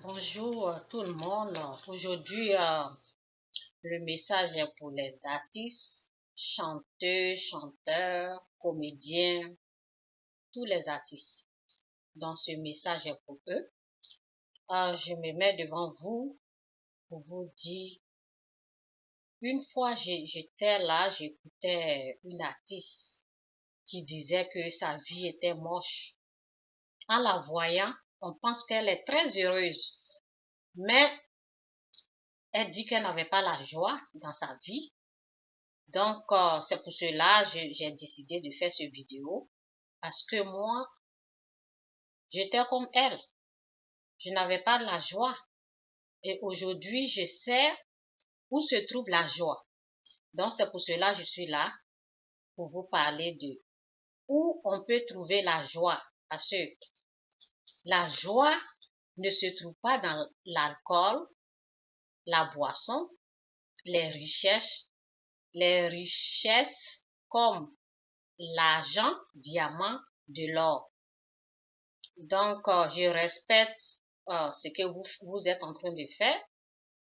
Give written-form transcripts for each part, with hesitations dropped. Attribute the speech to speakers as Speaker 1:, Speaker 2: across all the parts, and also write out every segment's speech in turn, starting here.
Speaker 1: Bonjour tout le monde. Aujourd'hui, le message est pour les artistes, chanteurs, chanteurs, comédiens, tous les artistes. Donc, ce message est pour eux. Je me mets devant vous pour vous dire, une fois j'étais là, j'écoutais une artiste qui disait que sa vie était moche. En la voyant, on pense qu'elle est très heureuse, mais elle dit qu'elle n'avait pas la joie dans sa vie. Donc, c'est pour cela que j'ai décidé de faire cette vidéo. Parce que moi, j'étais comme elle. Je n'avais pas la joie. Et aujourd'hui, je sais où se trouve la joie. Donc, c'est pour cela que je suis là pour vous parler de où on peut trouver la joie. Parce que la joie ne se trouve pas dans l'alcool, la boisson, les richesses comme l'argent, diamant, de l'or. Donc, je respecte ce que vous êtes en train de faire,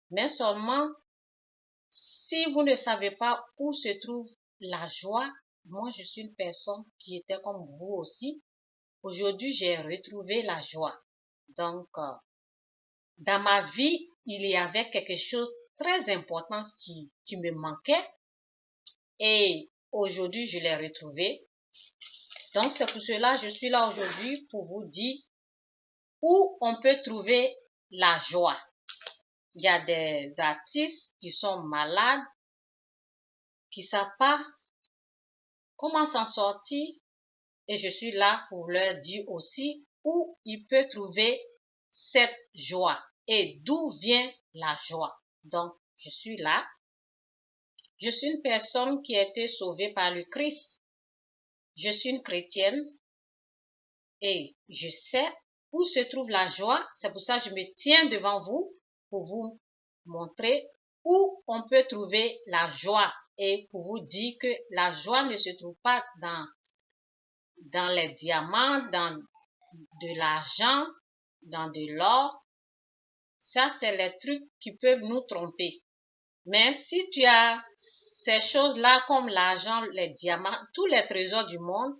Speaker 1: mais seulement si vous ne savez pas où se trouve la joie, moi je suis une personne qui était comme vous aussi. Aujourd'hui, j'ai retrouvé la joie. Donc, dans ma vie, il y avait quelque chose de très important qui me manquait et aujourd'hui, je l'ai retrouvé. Donc, c'est pour cela que je suis là aujourd'hui pour vous dire où on peut trouver la joie. Il y a des artistes qui sont malades, qui ne savent pas comment s'en sortir. Et je suis là pour leur dire aussi où ils peuvent trouver cette joie et d'où vient la joie. Donc, je suis là. Je suis une personne qui a été sauvée par le Christ. Je suis une chrétienne et je sais où se trouve la joie. C'est pour ça que je me tiens devant vous pour vous montrer où on peut trouver la joie et pour vous dire que la joie ne se trouve pas dans les diamants, dans de l'argent, dans de l'or. Ça, c'est les trucs qui peuvent nous tromper. Mais si tu as ces choses-là comme l'argent, les diamants, tous les trésors du monde,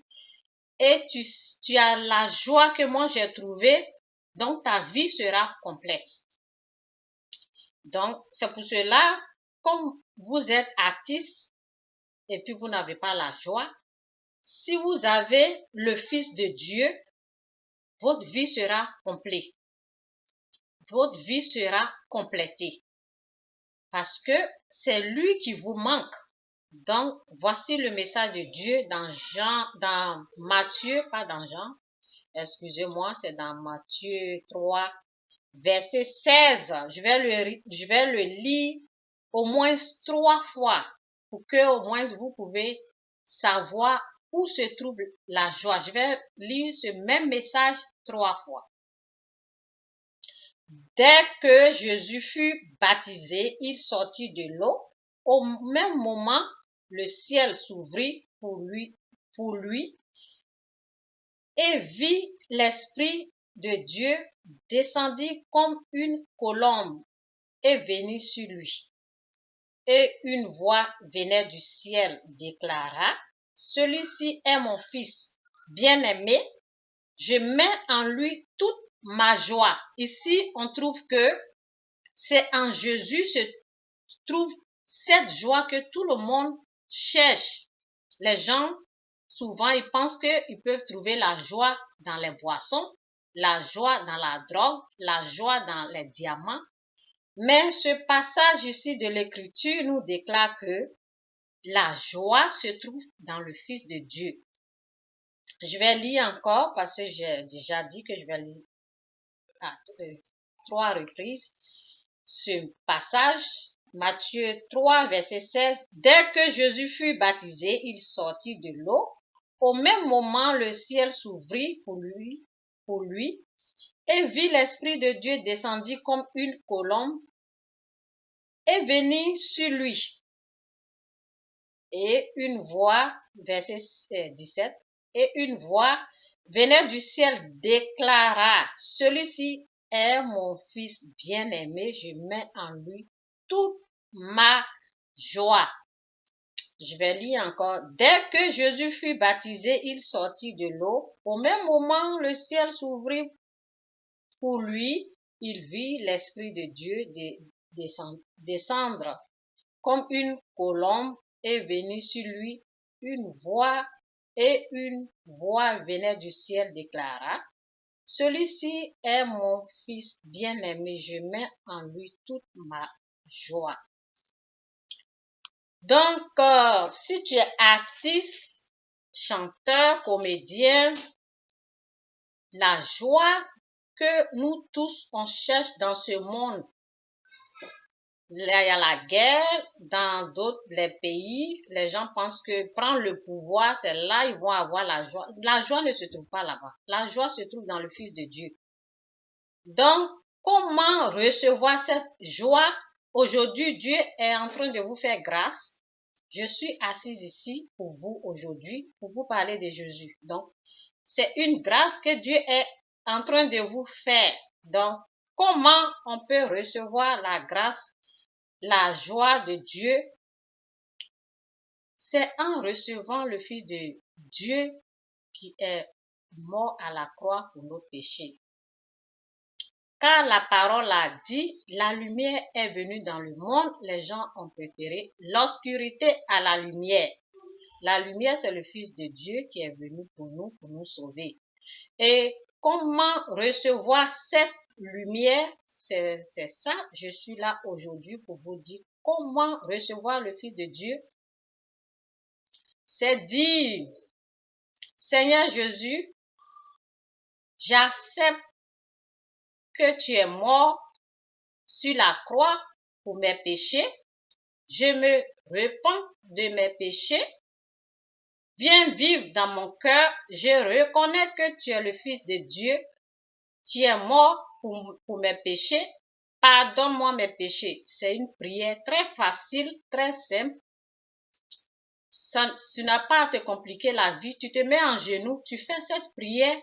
Speaker 1: et tu as la joie que moi j'ai trouvée, donc ta vie sera complète. Donc, c'est pour cela, comme vous êtes artiste et puis vous n'avez pas la joie, si vous avez le Fils de Dieu, votre vie sera complète. Votre vie sera complétée. Parce que c'est lui qui vous manque. Donc, voici le message de Dieu dans Matthieu, pas dans Jean, excusez-moi, c'est dans Matthieu 3, verset 16. Je vais le lire au moins 3 fois pour que au moins vous pouvez savoir où se trouve la joie. Je vais lire ce même message 3 fois. Dès que Jésus fut baptisé, il sortit de l'eau. Au même moment, le ciel s'ouvrit pour lui et vit l'Esprit de Dieu descendit comme une colombe et venir sur lui. Et une voix venait du ciel déclara, « Celui-ci est mon fils bien-aimé, je mets en lui toute ma joie. » Ici, on trouve que c'est en Jésus se trouve cette joie que tout le monde cherche. Les gens, souvent, ils pensent qu'ils peuvent trouver la joie dans les boissons, la joie dans la drogue, la joie dans les diamants. Mais ce passage ici de l'Écriture nous déclare que la joie se trouve dans le Fils de Dieu. Je vais lire encore parce que j'ai déjà dit que je vais lire à 3 reprises ce passage. Matthieu 3, verset 16. Dès que Jésus fut baptisé, il sortit de l'eau. Au même moment, le ciel s'ouvrit pour lui, et vit l'Esprit de Dieu descendit comme une colombe et venir sur lui. Et une voix, verset 17, et une voix venait du ciel déclara, celui-ci est mon fils bien-aimé, je mets en lui toute ma joie. Je vais lire encore. Dès que Jésus fut baptisé, il sortit de l'eau. Au même moment, le ciel s'ouvrit pour lui. Il vit l'Esprit de Dieu descendre comme une colombe et venir sur lui. Une voix venait du ciel déclara: celui-ci est mon fils bien-aimé, je mets en lui toute ma joie. Donc, si tu es artiste, chanteur, comédien, la joie que nous tous on cherche dans ce monde. Il y a la guerre dans d'autres pays. Les gens pensent que prendre le pouvoir, c'est là ils vont avoir la joie. La joie ne se trouve pas là-bas. La joie se trouve dans le Fils de Dieu. Donc, comment recevoir cette joie? Aujourd'hui, Dieu est en train de vous faire grâce. Je suis assise ici pour vous aujourd'hui, pour vous parler de Jésus. Donc, c'est une grâce que Dieu est en train de vous faire. Donc, comment on peut recevoir la grâce, la joie de Dieu? C'est en recevant le Fils de Dieu qui est mort à la croix pour nos péchés. Car la parole a dit, la lumière est venue dans le monde, les gens ont préféré l'obscurité à la lumière. La lumière, c'est le Fils de Dieu qui est venu pour nous sauver. Et comment recevoir cette lumière? C'est ça, je suis là aujourd'hui pour vous dire comment recevoir le Fils de Dieu. C'est dire, Seigneur Jésus, j'accepte que tu es mort sur la croix pour mes péchés. Je me repens de mes péchés. Viens vivre dans mon cœur. Je reconnais que tu es le Fils de Dieu qui est mort pour mes péchés. Pardonne-moi mes péchés. C'est une prière très facile, très simple. Tu n'as pas à te compliquer la vie. Tu te mets en genoux, tu fais cette prière.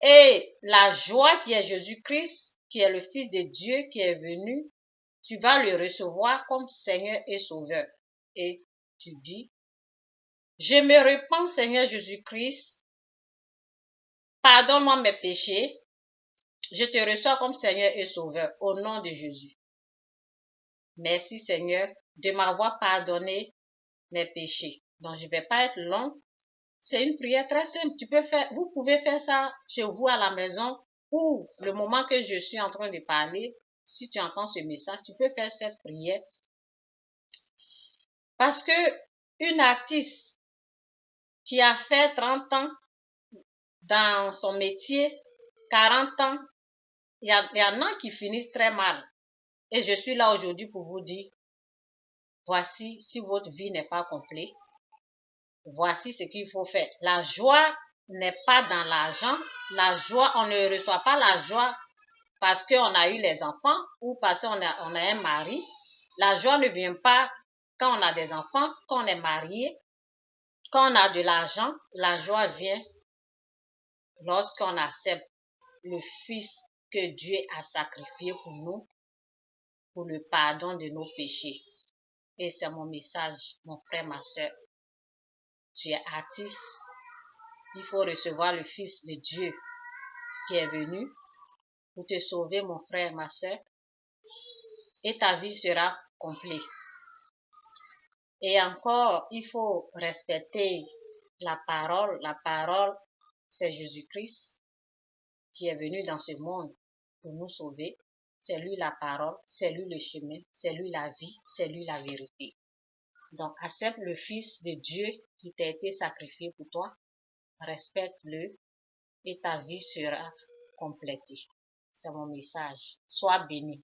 Speaker 1: Et la joie qui est Jésus-Christ, qui est le Fils de Dieu qui est venu, tu vas le recevoir comme Seigneur et Sauveur. Et tu dis, je me repens, Seigneur Jésus-Christ, pardonne-moi mes péchés, je te reçois comme Seigneur et Sauveur, au nom de Jésus. Merci Seigneur de m'avoir pardonné mes péchés. Donc je ne vais pas être long. C'est une prière très simple. Vous pouvez faire ça chez vous à la maison ou le moment que je suis en train de parler. Si tu entends ce message, tu peux faire cette prière. Parce que une artiste qui a fait 30 ans dans son métier, 40 ans, il y en a qui finissent très mal. Et je suis là aujourd'hui pour vous dire, voici, si votre vie n'est pas complète, voici ce qu'il faut faire. La joie n'est pas dans l'argent. La joie, on ne reçoit pas la joie parce qu'on a eu les enfants ou parce qu'on a un mari. La joie ne vient pas quand on a des enfants, quand on est marié, quand on a de l'argent. La joie vient lorsqu'on accepte le Fils que Dieu a sacrifié pour nous, pour le pardon de nos péchés. Et c'est mon message, mon frère, ma soeur. Tu es artiste, il faut recevoir le Fils de Dieu qui est venu pour te sauver, mon frère, ma soeur, et ta vie sera complète. Et encore, il faut respecter la parole. La parole, c'est Jésus-Christ qui est venu dans ce monde pour nous sauver. C'est lui la parole, c'est lui le chemin, c'est lui la vie, c'est lui la vérité. Donc, accepte le Fils de Dieu qui t'a été sacrifié pour toi, respecte-le et ta vie sera complétée. C'est mon message. Sois béni.